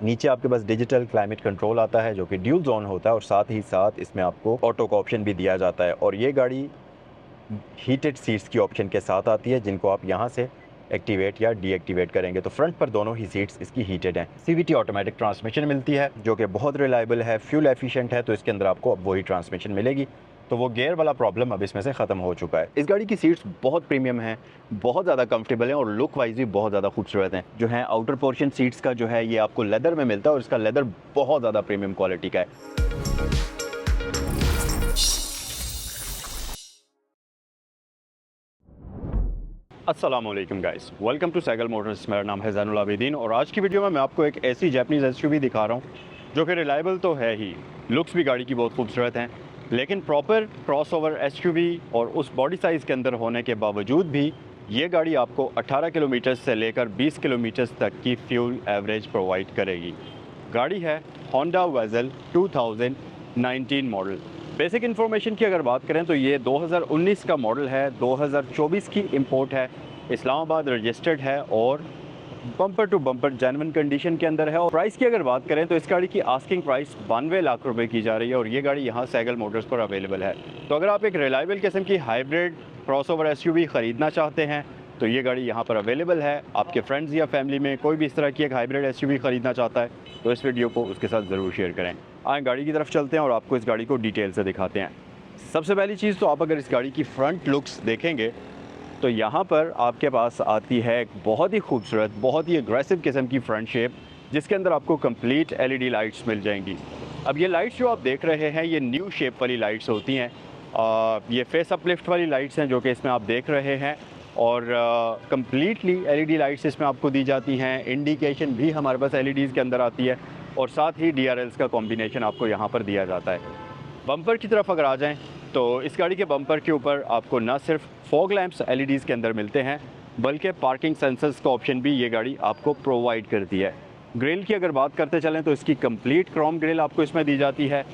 नीचे आपके पास digital climate control आता है जो कि ड्यूल जोन होता है, और साथ ही साथ इसमें आपको ऑटो का ऑप्शन भी दिया जाता है। और ये गाड़ी हीटेड सीट्स की ऑप्शन के साथ आती है, जिनको आप यहाँ से एक्टिवेट या डीएक्टिवेट करेंगे। तो फ्रंट पर दोनों ही सीट्स इसकी हीटेड हैं। सीवीटी ऑटोमेटिक ट्रांसमिशन मिलती है जो कि बहुत रिलायबल है, फ्यूल एफिशिएंट है, तो इसके अंदर आपको अब वही ट्रांसमिशन मिलेगी। तो वो गियर वाला प्रॉब्लम अब इसमें से ख़त्म हो चुका है। इस गाड़ी की सीट्स बहुत प्रीमियम हैं, बहुत ज़्यादा कंफर्टेबल हैं और लुक वाइज भी बहुत ज़्यादा खूबसूरत हैं। जो है आउटर पोर्शन सीट्स का जो है ये आपको लेदर में मिलता है, और इसका लेदर बहुत ज़्यादा प्रीमियम क्वालिटी का है। अस्सलामुअलैकुम guys, welcome to Cycle Motors. मेरा नाम है ज़ैनुल आबिदीन और आज की वीडियो में मैं आपको एक ऐसी जैपनीज़ एसयूवी दिखा रहा हूँ जो कि रिलायबल तो है ही, लुक्स भी गाड़ी की बहुत खूबसूरत हैं, लेकिन प्रॉपर क्रॉसओवर एसयूवी और उस बॉडी साइज़ के अंदर होने के बावजूद भी ये गाड़ी आपको 18 किलोमीटर से लेकर 20 किलोमीटर तक की फ्यूल एवरेज प्रोवाइड करेगी। गाड़ी है Honda Vezel 2019 model. Basic information की अगर बात करें तो ये 2019 का मॉडल है, 2024 की इंपोर्ट है, इस्लामाबाद रजिस्टर्ड है और bumper to bumper genuine condition के अंदर है। और प्राइस की अगर बात करें तो इस गाड़ी की आस्किंग प्राइस 92 लाख रुपए की जा रही है और ये गाड़ी यहाँ साइकिल मोटर्स पर अवेलेबल है। तो अगर आप एक रिलायबल किस्म की हाइब्रिड क्रॉसओवर एसयूवी ख़रीदना चाहते हैं तो ये गाड़ी यहाँ पर अवेलेबल है। आपके फ्रेंड्स या फैमिली में कोई भी इस तरह की एक हाइब्रिड एसयूवी ख़रीदना चाहता है तो इस वीडियो को उसके साथ ज़रूर शेयर करें। आए गाड़ी की तरफ चलते हैं और आपको इस गाड़ी को डिटेल से दिखाते हैं। सबसे पहली चीज़ तो आप अगर इस गाड़ी की फ्रंट लुक्स देखेंगे तो यहाँ पर आपके पास आती है एक बहुत ही खूबसूरत, बहुत ही एग्रेसिव किस्म की फ्रंट शेप, जिसके अंदर आपको कंप्लीट एलईडी लाइट्स मिल जाएंगी। अब ये लाइट्स जो आप देख रहे हैं ये न्यू शेप वाली लाइट्स होती हैं। ये फेस अपलिफ्ट वाली लाइट्स हैं जो कि इसमें आप देख रहे हैं, और कम्प्लीटली एलईडी लाइट्स इसमें आपको दी जाती हैं। इंडिकेशन भी हमारे पास एलईडीज़ के अंदर आती है और साथ ही डीआरएल्स का कॉम्बिनेशन आपको यहाँ पर दिया जाता है। बम्पर की तरफ अगर आ जाएं तो इस गाड़ी के बम्पर के ऊपर आपको न सिर्फ फॉग लैंप्स एलईडीज़ के अंदर मिलते हैं बल्कि पार्किंग सेंसर्स का ऑप्शन भी ये गाड़ी आपको प्रोवाइड करती है। ग्रिल की अगर बात करते चलें तो इसकी कंप्लीट क्रोम ग्रिल आपको इसमें दी जाती है,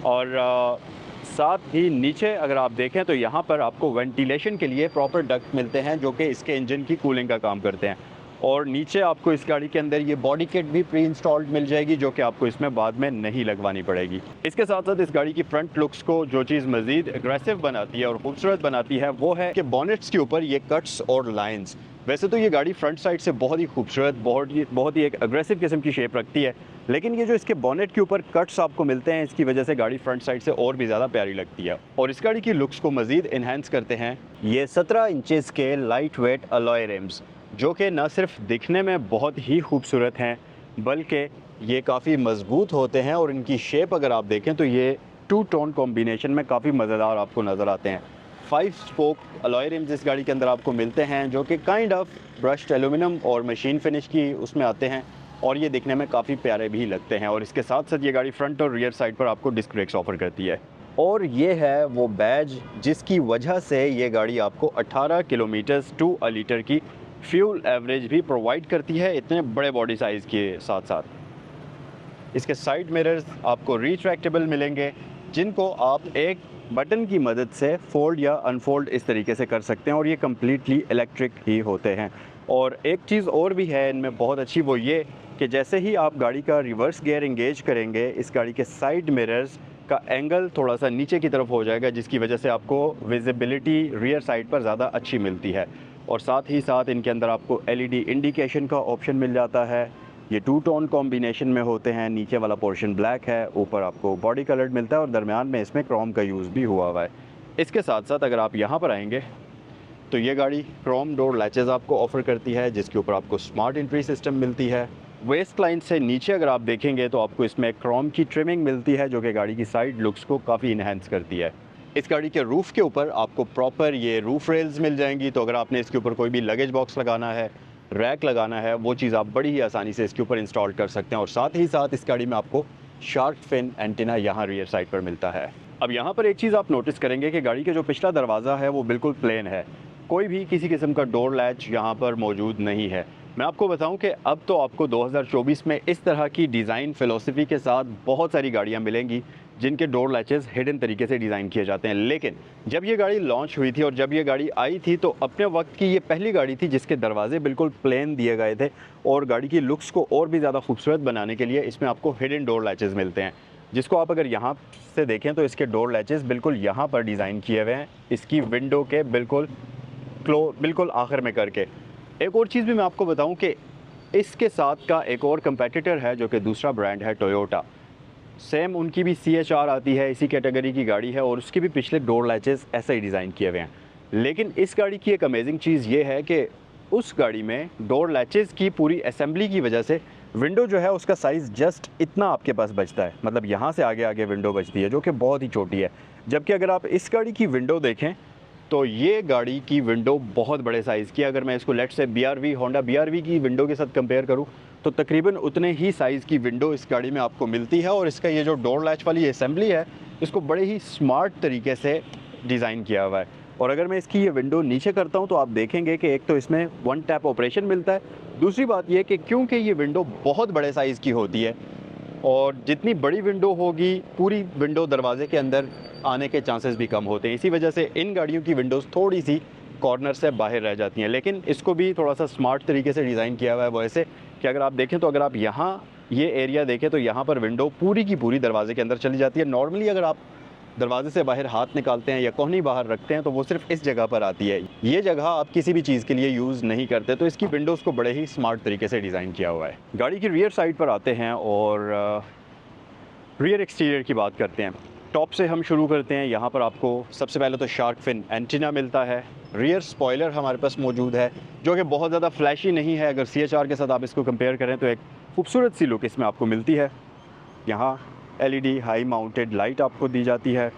और साथ ही नीचे अगर आप देखें तो यहाँ पर आपको वेंटिलेशन के लिए प्रॉपर डक्ट मिलते हैं जो कि इसके इंजन की कूलिंग का काम करते हैं। और नीचे आपको इस गाड़ी के अंदर ये बॉडी किट भी प्री इंस्टॉल्ड मिल जाएगी जो कि आपको इसमें बाद में नहीं लगवानी पड़ेगी। इसके साथ साथ इस गाड़ी की फ्रंट लुक्स को जो चीज़ मज़ीद एग्रेसिव बनाती है और खूबसूरत बनाती है वो है कि बॉनेट्स के ऊपर ये कट्स और लाइंस। वैसे तो ये गाड़ी फ्रंट साइड से बहुत ही खूबसूरत, बहुत ही एक एग्रेसिव किस्म की शेप रखती है, लेकिन ये जो इसके बॉनेट के ऊपर कट्स आपको मिलते हैं इसकी वजह से गाड़ी फ्रंट साइड से और भी ज़्यादा प्यारी लगती है। और इस गाड़ी की लुक्स को मज़ीद इन्हेंस करते हैं ये 17 इंचेस के लाइट वेट अलॉय रिम्स, जो कि न सिर्फ दिखने में बहुत ही खूबसूरत हैं बल्कि ये काफ़ी मज़बूत होते हैं। और इनकी शेप अगर आप देखें तो ये टू टोन कॉम्बिनेशन में काफ़ी मज़ेदार आपको नज़र आते हैं। 5 स्पोक अलॉय रिम्स इस गाड़ी के अंदर आपको मिलते हैं जो कि काइंड ऑफ ब्रश्ड एल्यूमिनियम और मशीन फिनिश की उसमें आते हैं, और ये दिखने में काफ़ी प्यारे भी लगते हैं। और इसके साथ साथ ये गाड़ी फ्रंट और रियर साइड पर आपको डिस्क ब्रेक्स ऑफर करती है। और ये है वो बैज जिसकी वजह से ये गाड़ी आपको 18 किलोमीटर टू अ लीटर की फ्यूल एवरेज भी प्रोवाइड करती है, इतने बड़े बॉडी साइज़ के साथ साथ। इसके साइड मिरर्स आपको रिट्रैक्टेबल मिलेंगे जिनको आप एक बटन की मदद से फोल्ड या अनफोल्ड इस तरीके से कर सकते हैं, और ये कम्प्लीटली इलेक्ट्रिक ही होते हैं। और एक चीज़ और भी है इनमें बहुत अच्छी, वो ये कि जैसे ही आप गाड़ी का रिवर्स गियर इंगेज करेंगे इस गाड़ी के साइड मिरर्स का एंगल थोड़ा सा नीचे की तरफ हो जाएगा, जिसकी वजह से आपको विजिबिलिटी रियर साइड पर ज़्यादा अच्छी मिलती है। और साथ ही साथ इनके अंदर आपको एलईडी इंडिकेशन का ऑप्शन मिल जाता है। ये टू टोन कॉम्बिनेशन में होते हैं, नीचे वाला पोर्शन ब्लैक है, ऊपर आपको बॉडी कलर्ड मिलता है और दरमियान में इसमें क्रोम का यूज़ भी हुआ हुआ है। इसके साथ साथ अगर आप यहाँ पर आएंगे तो ये गाड़ी क्रोम डोर लैचेज़ आपको ऑफ़र करती है जिसके ऊपर आपको स्मार्ट एंट्री सिस्टम मिलती है। वेस्ट लाइन से नीचे अगर आप देखेंगे तो आपको इसमें क्रोम की ट्रिमिंग मिलती है जो कि गाड़ी की साइड लुक्स को काफ़ी इन्हेंस करती है। इस गाड़ी के रूफ़ के ऊपर आपको प्रॉपर ये रूफ़ रेल्स मिल जाएंगी, तो अगर आपने इसके ऊपर कोई भी लगेज बॉक्स लगाना है, रैक लगाना है, वो चीज़ आप बड़ी ही आसानी से इसके ऊपर इंस्टॉल कर सकते हैं। और साथ ही साथ इस गाड़ी में आपको शार्क फिन एंटीना यहाँ रियर साइड पर मिलता है। अब यहाँ पर एक चीज़ आप नोटिस करेंगे कि गाड़ी का जो पिछला दरवाज़ा है वो बिल्कुल प्लेन है, कोई भी किसी किस्म का डोर लैच यहाँ पर मौजूद नहीं है। मैं आपको बताऊं कि अब तो आपको 2024 में इस तरह की डिज़ाइन फ़िलॉसफी के साथ बहुत सारी गाड़ियाँ मिलेंगी जिनके डोर लैचेस हिडन तरीके से डिज़ाइन किए जाते हैं। लेकिन जब ये गाड़ी लॉन्च हुई थी और जब ये गाड़ी आई थी तो अपने वक्त की ये पहली गाड़ी थी जिसके दरवाजे बिल्कुल प्लेन दिए गए थे, और गाड़ी की लुक्स को और भी ज़्यादा खूबसूरत बनाने के लिए इसमें आपको हिडन डोर लैचेस मिलते हैं, जिसको आप अगर यहाँ से देखें तो इसके डोर लैचेस बिल्कुल यहाँ पर डिज़ाइन किए हुए हैं, इसकी विंडो के बिल्कुल आखिर में करके। एक और चीज़ भी मैं आपको बताऊँ कि इसके साथ का एक और कंपेटिटर है जो कि दूसरा ब्रांड है टोयोटा। सेम उनकी भी CHR आती है, इसी कैटेगरी की गाड़ी है, और उसके भी पिछले डोर लैचेस ऐसे ही डिज़ाइन किए हुए हैं। लेकिन इस गाड़ी की एक अमेजिंग चीज़ ये है कि उस गाड़ी में डोर लैचेस की पूरी असेंबली की वजह से विंडो जो है उसका साइज़ जस्ट इतना आपके पास बचता है, मतलब यहाँ से आगे आगे विंडो बचती है जो कि बहुत ही छोटी है। जबकि अगर आप इस गाड़ी की विंडो देखें तो ये गाड़ी की विंडो बहुत बड़े साइज़ की है। अगर मैं इसको लेट्स से होंडा BRV की विंडो के साथ कंपेयर करूँ तो तकरीबन उतने ही साइज़ की विंडो इस गाड़ी में आपको मिलती है। और इसका ये जो डोर लैच वाली असेंबली है इसको बड़े ही स्मार्ट तरीके से डिज़ाइन किया हुआ है। और अगर मैं इसकी ये विंडो नीचे करता हूँ तो आप देखेंगे कि एक तो इसमें वन टैप ऑपरेशन मिलता है, दूसरी बात ये कि क्योंकि ये विंडो बहुत बड़े साइज़ की होती है और जितनी बड़ी विंडो होगी पूरी विंडो दरवाजे के अंदर आने के चांसेस भी कम होते हैं। इसी वजह से इन गाड़ियों की विंडोज़ थोड़ी सी कॉर्नर से बाहर रह जाती हैं। लेकिन इसको भी थोड़ा सा स्मार्ट तरीके से डिज़ाइन किया हुआ है वो ऐसे कि अगर आप देखें तो अगर आप यहाँ ये एरिया देखें तो यहाँ पर विंडो पूरी की पूरी दरवाजे के अंदर चली जाती है। नॉर्मली अगर आप दरवाजे से बाहर हाथ निकालते हैं या कोहनी बाहर रखते हैं तो वो सिर्फ इस जगह पर आती है, ये जगह आप किसी भी चीज़ के लिए यूज़ नहीं करते। तो इसकी विंडोज़ को बड़े ही स्मार्ट तरीके से डिज़ाइन किया हुआ है। गाड़ी की रियर साइड पर आते हैं और रियर एक्सटीरियर की बात करते हैं। टॉप से हम शुरू करते हैं। यहाँ पर आपको सबसे पहले तो शार्क फिन एंटीना मिलता है। रियर स्पॉइलर हमारे पास मौजूद है जो कि बहुत ज़्यादा फ्लैशी नहीं है। अगर CHR के साथ आप इसको कंपेयर करें तो एक खूबसूरत सी लुक इसमें आपको मिलती है। यहाँ LED हाई माउंटेड लाइट आपको दी जाती है।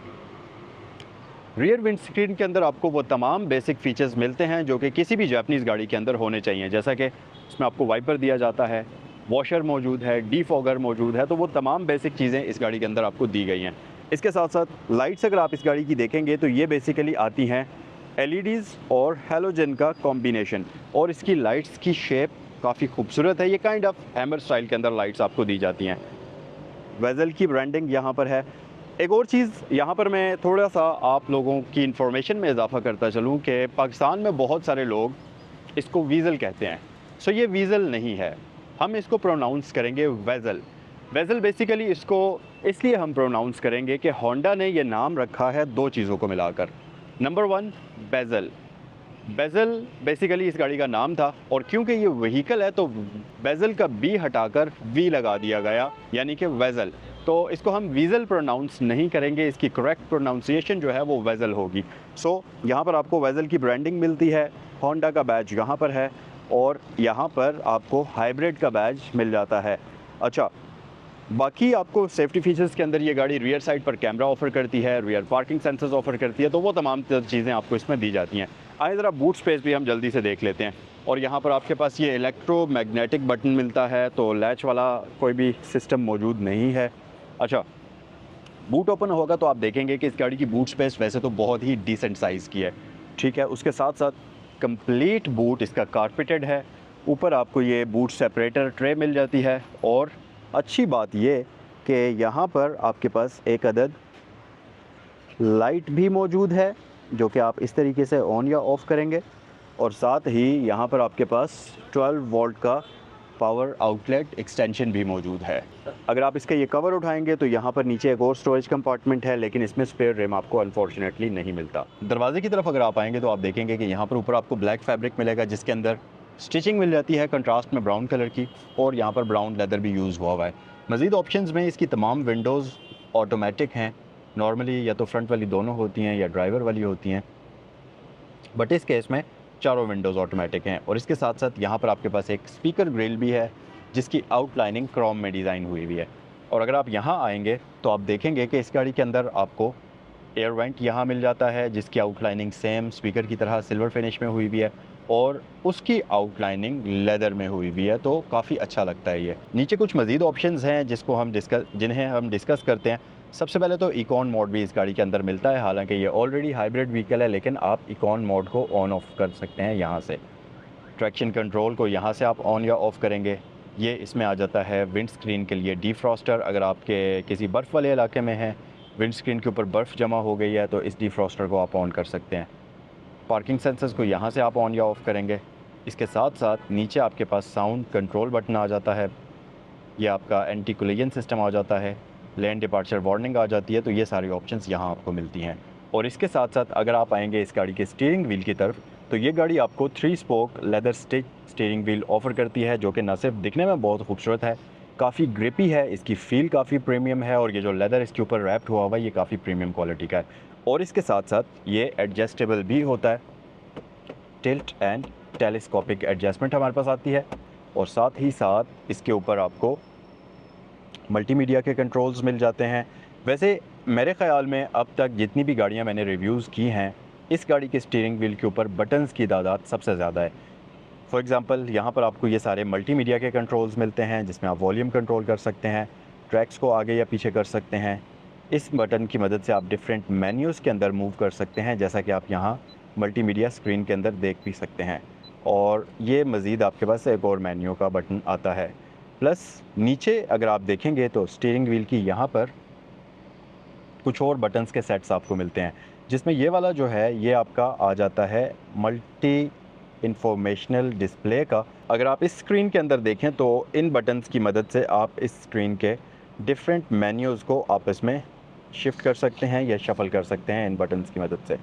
रियर विंड स्क्रीन के अंदर आपको वो तमाम बेसिक फ़ीचर्स मिलते हैं जो कि किसी भी जापानीज़ गाड़ी के अंदर होने चाहिए, जैसा कि इसमें आपको वाइपर दिया जाता है, वॉशर मौजूद है, डीफॉगर मौजूद है। तो वो तमाम बेसिक चीज़ें इस गाड़ी के अंदर आपको दी गई हैं। इसके साथ साथ लाइट्स अगर आप इस गाड़ी की देखेंगे तो ये बेसिकली आती हैं LEDs और हैलोजन का कॉम्बिनेशन, और इसकी लाइट्स की शेप काफ़ी खूबसूरत है। ये काइंड ऑफ हैमर स्टाइल के अंदर लाइट्स आपको दी जाती हैं। वेज़ल की ब्रांडिंग यहाँ पर है। एक और चीज़ यहाँ पर मैं थोड़ा सा आप लोगों की इन्फॉर्मेशन में इजाफा करता चलूँ कि पाकिस्तान में बहुत सारे लोग इसको वीज़ल कहते हैं। सो ये वीज़ल नहीं है, हम इसको प्रोनाउंस करेंगे वेज़ल। वेज़ल बेसिकली इसको इसलिए हम प्रोनाउंस करेंगे कि होंडा ने ये नाम रखा है दो चीज़ों को मिलाकर। Number 1 basal. बेज़ल बेसिकली इस गाड़ी का नाम था, और क्योंकि ये व्हीकल है तो बेज़ल का बी हटाकर वी लगा दिया गया, यानी कि वेज़ल। तो इसको हम वीज़ल प्रोनाउंस नहीं करेंगे, इसकी करेक्ट प्रोनाउंसिएशन जो है वो वेज़ल होगी। सो यहाँ पर आपको वेज़ल की ब्रांडिंग मिलती है, होंडा का बैज यहाँ पर है, और यहाँ पर आपको हाइब्रिड का बैज मिल जाता है। अच्छा, बाकी आपको सेफ्टी फीचर्स के अंदर ये गाड़ी रियर साइड पर कैमरा ऑफ़र करती है, रियर पार्किंग सेंसर्स ऑफ़र करती है, तो वो तमाम चीज़ें आपको इसमें दी जाती हैं। आइए ज़रा बूट स्पेस भी हम जल्दी से देख लेते हैं। और यहाँ पर आपके पास ये इलेक्ट्रोमैग्नेटिक बटन मिलता है, तो लैच वाला कोई भी सिस्टम मौजूद नहीं है। अच्छा, बूट ओपन होगा तो आप देखेंगे कि इस गाड़ी की बूट स्पेस वैसे तो बहुत ही डिसेंट साइज़ की है, ठीक है। उसके साथ साथ कंप्लीट बूट इसका कारपेटेड है। ऊपर आपको ये बूट सेपरेटर ट्रे मिल जाती है, और अच्छी बात ये कि यहाँ पर आपके पास एक अदद लाइट भी मौजूद है जो कि आप इस तरीके से ऑन या ऑफ़ करेंगे, और साथ ही यहाँ पर आपके पास 12 वोल्ट का पावर आउटलेट एक्सटेंशन भी मौजूद है। अगर आप इसका ये कवर उठाएंगे तो यहाँ पर नीचे एक और स्टोरेज कंपार्टमेंट है, लेकिन इसमें स्पेयर रिम आपको अनफॉर्चुनेटली नहीं मिलता। दरवाजे की तरफ अगर आप आएंगे तो आप देखेंगे कि यहाँ पर ऊपर आपको ब्लैक फैब्रिक मिलेगा जिसके अंदर स्टिचिंग मिल जाती है कंट्रास्ट में ब्राउन कलर की, और यहाँ पर ब्राउन लेदर भी यूज़ हुआ है। मज़ीद ऑप्शंस में इसकी तमाम विंडोज़ ऑटोमेटिक हैं। नॉर्मली या तो फ्रंट वाली दोनों होती हैं या ड्राइवर वाली होती हैं, बट इस केस में चारों विंडोज़ ऑटोमेटिक हैं। और इसके साथ साथ यहाँ पर आपके पास एक स्पीकर ग्रिल भी है जिसकी आउटलाइनिंग क्रोम में डिज़ाइन हुई हुई है। और अगर आप यहाँ आएंगे तो आप देखेंगे कि इस गाड़ी के अंदर आपको एयर वेंट यहाँ मिल जाता है जिसकी आउटलाइनिंग सेम स्पीकर की तरह सिल्वर फिनिश में हुई हुई है, और उसकी आउटलाइनिंग लेदर में हुई हुई है, तो काफ़ी अच्छा लगता है ये। नीचे कुछ मज़ीद ऑप्शंस हैं जिन्हें हम डिस्कस करते हैं। सबसे पहले तो इकॉन मोड भी इस गाड़ी के अंदर मिलता है। हालांकि ये ऑलरेडी हाइब्रिड व्हीकल है, लेकिन आप इकॉन मोड को ऑन ऑफ कर सकते हैं यहाँ से। ट्रैक्शन कंट्रोल को यहाँ से आप ऑन या ऑफ़ करेंगे। ये इसमें आ जाता है विंड स्क्रीन के लिए डिफ्रॉस्टर, अगर आपके किसी बर्फ़ वाले इलाके में है विंडस्क्रीन के ऊपर बर्फ़ जमा हो गई है तो इस डिफ्रॉस्टर को आप ऑन कर सकते हैं। पार्किंग सेंसर्स को यहाँ से आप ऑन या ऑफ़ करेंगे। इसके साथ साथ नीचे आपके पास साउंड कंट्रोल बटन आ जाता है, ये आपका एंटी कोलिजन सिस्टम आ जाता है, लेन डिपार्चर वार्निंग आ जाती है। तो ये सारी ऑप्शंस यहाँ आपको मिलती हैं। और इसके साथ साथ अगर आप आएंगे इस गाड़ी के स्टीयरिंग व्हील की तरफ, तो ये गाड़ी आपको 3 spoke leather stitch steering wheel offer करती है, जो कि न सिर्फ दिखने में बहुत खूबसूरत है, काफ़ी ग्रिपी है, इसकी फ़ील काफ़ी प्रीमियम है और ये जो लेदर इसके ऊपर रैप्ड हुआ हुआ है ये काफ़ी प्रीमियम क्वालिटी का है। और इसके साथ साथ ये एडजस्टेबल भी होता है, टिल्ट एंड टेलीस्कोपिक एडजस्टमेंट हमारे पास आती है। और साथ ही साथ इसके ऊपर आपको मल्टीमीडिया के कंट्रोल्स मिल जाते हैं। वैसे मेरे ख़्याल में अब तक जितनी भी गाड़ियां मैंने रिव्यूज़ की हैं, इस गाड़ी के स्टीयरिंग व्हील के ऊपर बटन्स की तादाद सबसे ज़्यादा है। फॉर एग्ज़ाम्पल यहाँ पर आपको ये सारे मल्टीमीडिया के कंट्रोल्स मिलते हैं, जिसमें आप वॉल्यूम कंट्रोल कर सकते हैं, ट्रैक्स को आगे या पीछे कर सकते हैं। इस बटन की मदद से आप डिफरेंट मेन्यूज़ के अंदर मूव कर सकते हैं, जैसा कि आप यहाँ मल्टीमीडिया स्क्रीन के अंदर देख भी सकते हैं। और ये मज़ीद आपके पास एक और मेन्यू का बटन आता है। प्लस नीचे अगर आप देखेंगे तो स्टीयरिंग व्हील की यहाँ पर कुछ और बटन्स के सेट्स आपको मिलते हैं, जिसमें ये वाला जो है ये आपका आ जाता है मल्टी इंफॉर्मेशनल डिस्प्ले का। अगर आप इस स्क्रीन के अंदर देखें तो इन बटन्स की मदद से आप इस स्क्रीन के डिफरेंट मेन्यूज़ को आपस में शिफ्ट कर सकते हैं या शफल कर सकते हैं इन बटन्स की मदद से।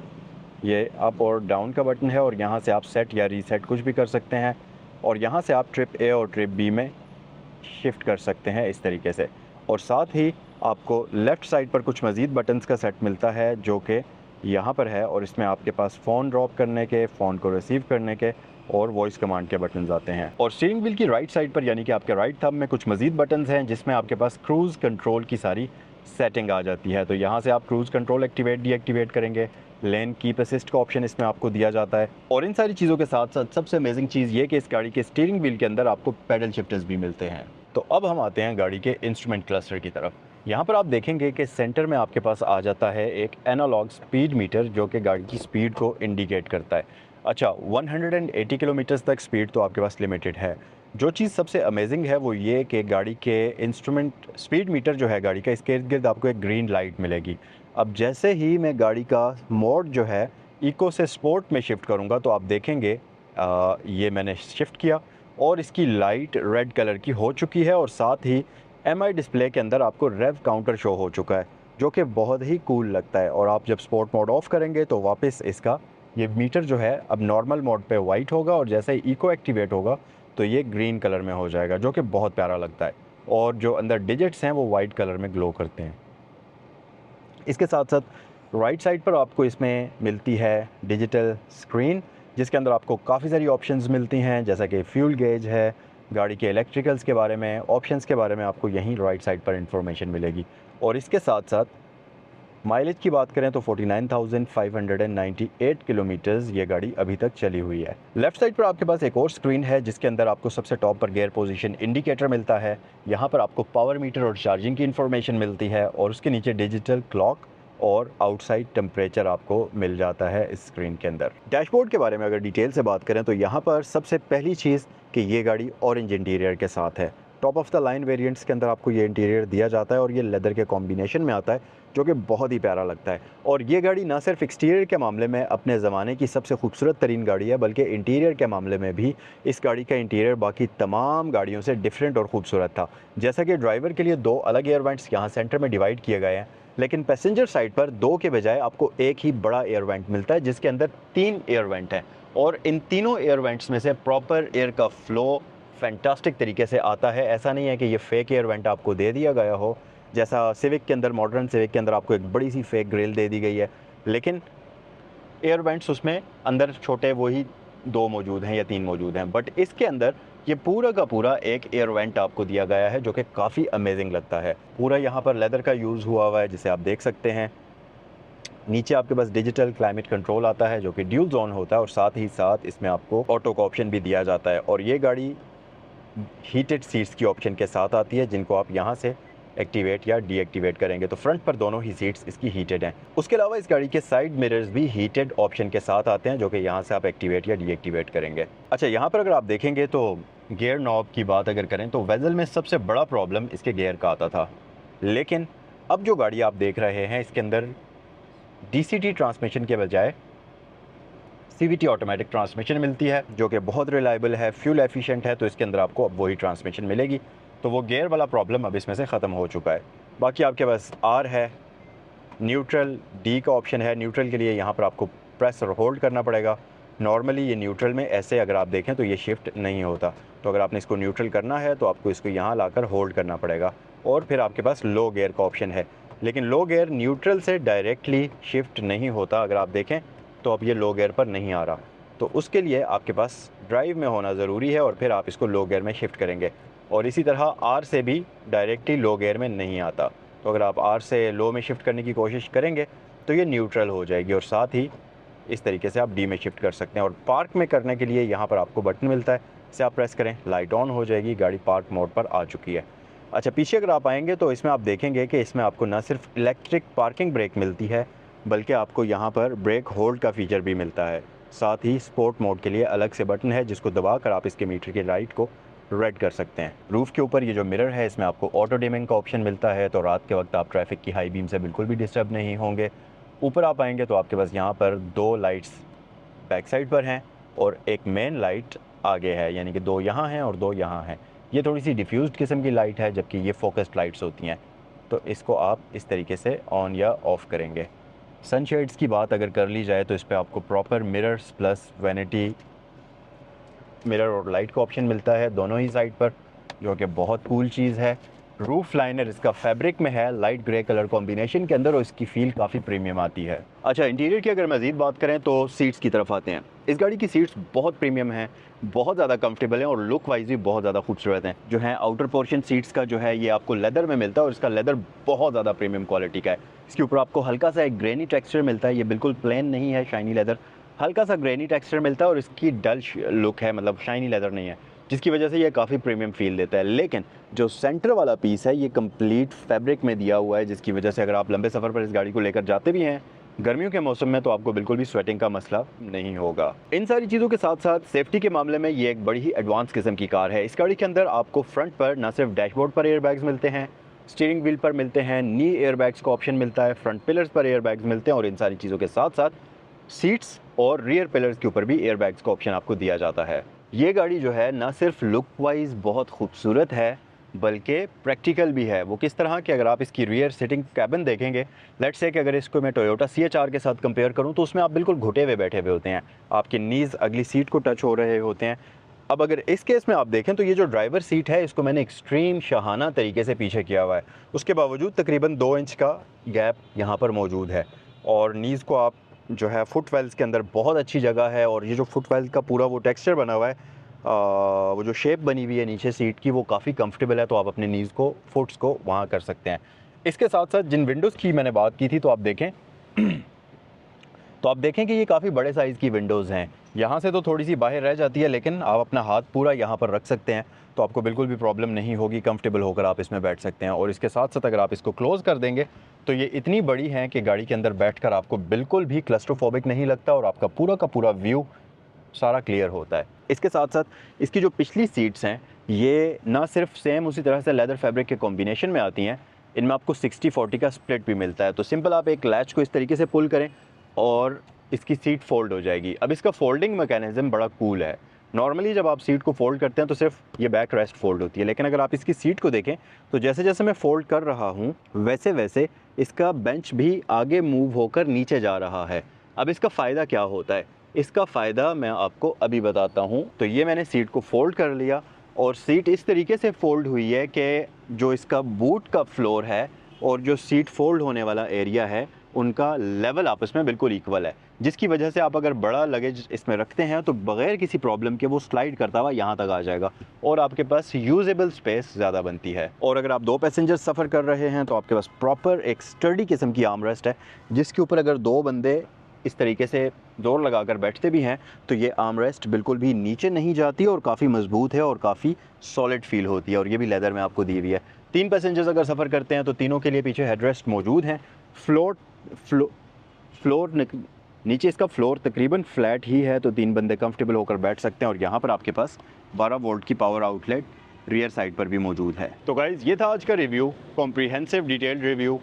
ये अप और डाउन का बटन है और यहाँ से आप सेट या रीसेट कुछ भी कर सकते हैं। और यहाँ से आप ट्रिप ए और ट्रिप बी में शिफ्ट कर सकते हैं इस तरीके से। और साथ ही आपको लेफ़्ट साइड पर कुछ मज़ीद बटन्स का सेट मिलता है, जो कि यहाँ पर है। और इसमें आपके पास फ़ोन ड्रॉप करने के, फ़ोन को रिसीव करने के और वॉइस कमांड के बटन्स आते हैं। और स्टीयरिंग व्हील की राइट साइड पर यानी कि आपके राइट थंब में कुछ मज़ीद बटन्स हैं, जिसमें आपके पास क्रूज़ कंट्रोल की सारी सेटिंग आ जाती है। तो यहाँ से आप क्रूज़ कंट्रोल एक्टिवेट डीएक्टिवेट करेंगे, लेन कीप असिस्ट का ऑप्शन इसमें आपको दिया जाता है। और इन सारी चीज़ों के साथ साथ सबसे अमेजिंग चीज़ ये कि इस गाड़ी के स्टीयरिंग व्हील के अंदर आपको पैडल शिफ्टर्स भी मिलते हैं। तो अब हम आते हैं गाड़ी के इंस्ट्रूमेंट क्लस्टर की तरफ। यहाँ पर आप देखेंगे कि सेंटर में आपके पास आ जाता है एक एनालॉग स्पीड मीटर, जो कि गाड़ी की स्पीड को इंडिकेट करता है। अच्छा, 180 किलोमीटर तक स्पीड तो आपके पास लिमिटेड है। जो चीज़ सबसे अमेजिंग है वो ये कि गाड़ी के इंस्ट्रूमेंट स्पीड मीटर जो है गाड़ी का, इसके इर्द गिर्द आपको एक ग्रीन लाइट मिलेगी। अब जैसे ही मैं गाड़ी का मोड जो है इको से स्पोर्ट में शिफ्ट करूँगा तो आप देखेंगे ये मैंने शिफ्ट किया और इसकी लाइट रेड कलर की हो चुकी है। और साथ ही एमआई डिस्प्ले के अंदर आपको रेव काउंटर शो हो चुका है, जो कि बहुत ही कूल लगता है। और आप जब स्पोर्ट मोड ऑफ़ करेंगे तो वापस इसका ये मीटर जो है अब नॉर्मल मोड पे वाइट होगा और जैसे ही इको एक्टिवेट होगा तो ये ग्रीन कलर में हो जाएगा, जो कि बहुत प्यारा लगता है। और जो अंदर डिजिट्स हैं वो वाइट कलर में ग्लो करते हैं। इसके साथ साथ राइट साइड पर आपको इसमें मिलती है डिजिटल स्क्रीन, जिसके अंदर आपको काफ़ी सारी ऑप्शंस मिलती हैं, जैसा कि फ्यूल गेज है, गाड़ी के इलेक्ट्रिकल्स के बारे में, ऑप्शंस के बारे में आपको यहीं राइट साइड पर इंफॉर्मेशन मिलेगी। और इसके साथ साथ माइलेज की बात करें तो 49,598 किलोमीटर्स ये गाड़ी अभी तक चली हुई है। लेफ़्ट साइड पर आपके पास एक और स्क्रीन है, जिसके अंदर आपको सबसे टॉप पर गियर पोजीशन इंडिकेटर मिलता है। यहाँ पर आपको पावर मीटर और चार्जिंग की इन्फॉर्मेशन मिलती है और उसके नीचे डिजिटल क्लॉक और आउटसाइड टेम्परेचर आपको मिल जाता है इस स्क्रीन के अंदर। डैशबोर्ड के बारे में अगर डिटेल से बात करें तो यहाँ पर सबसे पहली चीज़ कि ये गाड़ी ऑरेंज इंटीरियर के साथ है। Top of the line variants के अंदर आपको ये इंटीरियर दिया जाता है और ये लेदर के कॉम्बिनेशन में आता है, जो कि बहुत ही प्यारा लगता है। और ये गाड़ी ना सिर्फ एक्सटीरियर के मामले में अपने ज़माने की सबसे खूबसूरत तरीन गाड़ी है, बल्कि इंटीरियर के मामले में भी इस गाड़ी का इंटीरियर बाकी तमाम गाड़ियों से डिफरेंट और ख़ूबसूरत था। जैसा कि ड्राइवर के लिए 2 अलग एयर वेंट्स यहाँ सेंटर में डिवाइड किए गए हैं, लेकिन पैसेंजर साइड पर 2 के बजाय आपको एक ही बड़ा एयर वेंट मिलता है, जिसके अंदर 3 एयर वेंट हैं। और इन तीनों एयर वेंट्स में से प्रॉपर एयर का फ़्लो फैंटास्टिक तरीके से आता है। ऐसा नहीं है कि ये फेक एयर वेंट आपको दे दिया गया हो, जैसा सिविक के अंदर, मॉडर्न सिविक के अंदर आपको एक बड़ी सी फेक ग्रिल दे दी गई है, लेकिन एयर वेंट्स उसमें अंदर छोटे वही 2 मौजूद हैं या 3 मौजूद हैं। बट इसके अंदर ये पूरा का पूरा एक एयर वेंट आपको दिया गया है, जो कि काफ़ी अमेजिंग लगता है। पूरा यहाँ पर लेदर का यूज़ हुआ हुआ है, जिसे आप देख सकते हैं। नीचे आपके पास डिजिटल क्लाइमेट कंट्रोल आता है, जो कि ड्यूल जोन होता है और साथ ही साथ इसमें आपको ऑटो का ऑप्शन भी दिया जाता है। और ये गाड़ी हीटेड सीट्स की ऑप्शन के साथ आती है, जिनको आप यहाँ से एक्टिवेट या डीएक्टिवेट करेंगे। तो फ्रंट पर दोनों ही सीट्स इसकी हीटेड हैं। उसके अलावा इस गाड़ी के साइड मिरर्स भी हीटेड ऑप्शन के साथ आते हैं, जो कि यहाँ से आप एक्टिवेट या डीएक्टिवेट करेंगे। अच्छा, यहाँ पर अगर आप देखेंगे तो गियर नॉब की बात अगर करें तो वेजल में सबसे बड़ा प्रॉब्लम इसके गियर का आता था, लेकिन अब जो गाड़ी आप देख रहे हैं इसके अंदर DCT ट्रांसमिशन के बजाय CVT ऑटोमेटिक ट्रांसमिशन मिलती है, जो कि बहुत रिलायबल है, फ्यूल एफिशिएंट है। तो इसके अंदर आपको अब वही ट्रांसमिशन मिलेगी, तो वो गियर वाला प्रॉब्लम अब इसमें से ख़त्म हो चुका है। बाकी आपके पास R है, न्यूट्रल D का ऑप्शन है। न्यूट्रल के लिए यहाँ पर आपको प्रेस और होल्ड करना पड़ेगा। नॉर्मली ये न्यूट्रल में ऐसे अगर आप देखें तो ये शिफ्ट नहीं होता, तो अगर आपने इसको न्यूट्रल करना है तो आपको इसको यहाँ लाकर होल्ड करना पड़ेगा। और फिर आपके पास लो गियर का ऑप्शन है, लेकिन लो गियर न्यूट्रल से डायरेक्टली शिफ्ट नहीं होता। अगर आप देखें तो अब ये लो गियर पर नहीं आ रहा, तो उसके लिए आपके पास ड्राइव में होना ज़रूरी है और फिर आप इसको लो गियर में शिफ्ट करेंगे। और इसी तरह R से भी डायरेक्टली लो गियर में नहीं आता, तो अगर आप R से लो में शिफ्ट करने की कोशिश करेंगे तो ये न्यूट्रल हो जाएगी, और साथ ही इस तरीके से आप D में शिफ्ट कर सकते हैं। और पार्क में करने के लिए यहाँ पर आपको बटन मिलता है, इसे आप प्रेस करें, लाइट ऑन हो जाएगी, गाड़ी पार्क मोड पर आ चुकी है। अच्छा, पीछे अगर आप आएंगे तो इसमें आप देखेंगे कि इसमें आपको न सिर्फ इलेक्ट्रिक पार्किंग ब्रेक मिलती है, बल्कि आपको यहाँ पर ब्रेक होल्ड का फीचर भी मिलता है। साथ ही स्पोर्ट मोड के लिए अलग से बटन है, जिसको दबाकर आप इसके मीटर की लाइट को रेड कर सकते हैं। रूफ़ के ऊपर ये जो मिरर है इसमें आपको ऑटो डिमिंग का ऑप्शन मिलता है, तो रात के वक्त आप ट्रैफिक की हाई बीम से बिल्कुल भी डिस्टर्ब नहीं होंगे। ऊपर आप आएंगे तो आपके पास यहाँ पर 2 लाइट्स बैक साइड पर हैं और एक मेन लाइट आगे है, यानी कि 2 यहाँ हैं और 2 यहाँ हैं। ये थोड़ी सी डिफ्यूज्ड किस्म की लाइट है, जबकि ये फोकस्ड लाइट्स होती हैं। तो इसको आप इस तरीके से ऑन या ऑफ़ करेंगे। सनशेड्स की बात अगर कर ली जाए तो इस पर आपको proper mirrors plus vanity mirror और लाइट का ऑप्शन मिलता है दोनों ही साइड पर, जो कि बहुत कूल चीज़ है। रूफ लाइनर इसका फैब्रिक में है, लाइट ग्रे कलर कॉम्बिनेशन के अंदर, और इसकी फील काफ़ी प्रीमियम आती है। अच्छा, इंटीरियर की अगर मज़ीद बात करें तो सीट्स की तरफ आते हैं। इस गाड़ी की सीट्स बहुत प्रीमियम हैं, बहुत ज़्यादा कंफर्टेबल हैं और लुक वाइज भी बहुत ज़्यादा खूबसूरत हैं। जो है आउटर पोर्शन सीट्स का जो है ये आपको लेदर में मिलता है, और इसका लेदर बहुत ज़्यादा प्रीमियम क्वालिटी का है। इसके ऊपर आपको हल्का सा एक ग्रेनी टेक्सचर मिलता है, ये बिल्कुल प्लेन नहीं है शाइनी लेदर, हल्का सा ग्रेनी टेक्सचर मिलता है और इसकी डल लुक है, मतलब शाइनी लेदर नहीं है, जिसकी वजह से ये काफ़ी प्रीमियम फील देता है। लेकिन जो सेंटर वाला पीस है ये कंप्लीट फैब्रिक में दिया हुआ है, जिसकी वजह से अगर आप लंबे सफ़र पर इस गाड़ी को लेकर जाते भी हैं गर्मियों के मौसम में, तो आपको बिल्कुल भी स्वेटिंग का मसला नहीं होगा। इन सारी चीज़ों के साथ साथ सेफ्टी के मामले में ये एक बड़ी ही एडवांस किस्म की कार है। इस गाड़ी के अंदर आपको फ्रंट पर न सिर्फ डैशबोर्ड पर एयर बैग्स मिलते हैं, स्टीयरिंग व्हील पर मिलते हैं, नी एयर बैग्स का ऑप्शन मिलता है, फ्रंट पिलर्स पर एयर बैग्स मिलते हैं, और इन सारी चीज़ों के साथ साथ सीट्स और रियर पिलर्स के ऊपर भी एयर बैग्स का ऑप्शन आपको दिया जाता है। ये गाड़ी जो है ना सिर्फ लुक वाइज बहुत खूबसूरत है, बल्कि प्रैक्टिकल भी है। वो किस तरह कि अगर आप इसकी रियर सिटिंग कैबिन देखेंगे, लेट्स से कि अगर इसको मैं टोयोटा CHR के साथ कंपेयर करूं तो उसमें आप बिल्कुल घुटे हुए बैठे हुए होते हैं, आपके नीज़ अगली सीट को टच हो रहे होते हैं। अब अगर इस केस में आप देखें तो ये जो ड्राइवर सीट है इसको मैंने एक्सट्रीम शाहाना तरीके से पीछे किया हुआ है, उसके बावजूद तकरीबन 2 इंच का गैप यहाँ पर मौजूद है, और नीज़ को आप जो है फुट वेल्स के अंदर बहुत अच्छी जगह है। और ये जो फुट वेल्स का पूरा वो टेक्सचर बना हुआ है, वो जो शेप बनी हुई है नीचे सीट की, वो काफ़ी कंफर्टेबल है, तो आप अपने नीज़ को फुट्स को वहाँ कर सकते हैं। इसके साथ साथ जिन विंडोज़ की मैंने बात की थी तो आप देखें तो आप देखें कि ये काफ़ी बड़े साइज़ की विंडोज़ हैं। यहाँ से तो थोड़ी सी बाहर रह जाती है, लेकिन आप अपना हाथ पूरा यहाँ पर रख सकते हैं, तो आपको बिल्कुल भी प्रॉब्लम नहीं होगी, कंफर्टेबल होकर आप इसमें बैठ सकते हैं। और इसके साथ साथ अगर आप इसको क्लोज़ कर देंगे तो ये इतनी बड़ी हैं कि गाड़ी के अंदर बैठकर आपको बिल्कुल भी क्लस्ट्रोफोबिक नहीं लगता, और आपका पूरा का पूरा व्यू सारा क्लियर होता है। इसके साथ साथ इसकी जो पिछली सीट्स हैं ये ना सिर्फ सेम उसी तरह से लेदर फैब्रिक के कॉम्बिनेशन में आती हैं, इनमें आपको 60-40 का स्प्लिट भी मिलता है। तो सिंपल आप एक लैच को इस तरीके से पुल करें और इसकी सीट फोल्ड हो जाएगी। अब इसका फोल्डिंग मैकेनिज़्म बड़ा कूल है। नॉर्मली जब आप सीट को फोल्ड करते हैं तो सिर्फ ये बैक रेस्ट फोल्ड होती है, लेकिन अगर आप इसकी सीट को देखें तो जैसे जैसे मैं फोल्ड कर रहा हूँ वैसे वैसे इसका बेंच भी आगे मूव होकर नीचे जा रहा है। अब इसका फ़ायदा क्या होता है, इसका फ़ायदा मैं आपको अभी बताता हूँ। तो ये मैंने सीट को फोल्ड कर लिया और सीट इस तरीके से फोल्ड हुई है कि जो इसका बूट का फ्लोर है और जो सीट फोल्ड होने वाला एरिया है उनका लेवल आपस में बिल्कुल इक्वल है, जिसकी वजह से आप अगर बड़ा लगेज इसमें रखते हैं तो बग़ैर किसी प्रॉब्लम के वो स्लाइड करता हुआ यहाँ तक आ जाएगा और आपके पास यूजेबल स्पेस ज़्यादा बनती है। और अगर आप 2 पैसेंजर सफ़र कर रहे हैं तो आपके पास प्रॉपर एक स्टडी किस्म की आर्म रेस्ट है, जिसके ऊपर अगर 2 बंदे इस तरीके से जोर लगाकर बैठते भी हैं तो ये आर्म रेस्ट बिल्कुल भी नीचे नहीं जाती और काफ़ी मजबूत है और काफ़ी सॉलिड फील होती है, और ये भी लेदर में आपको दी हुई है। 3 पैसेंजर्स अगर सफ़र करते हैं तो तीनों के लिए पीछे हेडरेस्ट मौजूद हैं। फ्लोर नीचे इसका फ्लोर तकरीबन फ्लैट ही है, तो 3 बंदे कंफर्टेबल होकर बैठ सकते हैं। और यहाँ पर आपके पास 12 वोल्ट की पावर आउटलेट रियर साइड पर भी मौजूद है। तो गाइज़ ये था आज का review, comprehensive detailed review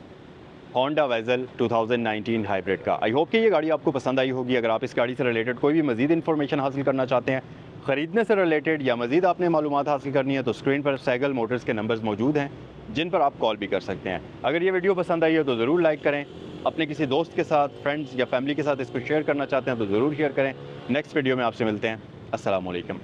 Honda Vezel 2019 hybrid का। आई होप कि ये गाड़ी आपको पसंद आई होगी। अगर आप इस गाड़ी से रिलेटेड कोई भी मज़ीद इन्फॉर्मेशन हासिल करना चाहते हैं, ख़रीदने से रिलेटेड या मज़ीद आपने मालूमात हासिल करनी है, तो स्क्रीन पर सैगल मोटर्स के नंबर्स मौजूद हैं जिन पर आप कॉल भी कर सकते हैं। अगर ये वीडियो पसंद आई है तो ज़रूर लाइक करें। अपने किसी दोस्त के साथ, फ्रेंड्स या फैमिली के साथ इसको शेयर करना चाहते हैं तो ज़रूर शेयर करें। नेक्स्ट वीडियो में आपसे मिलते हैं। अस्सलाम वालेकुम।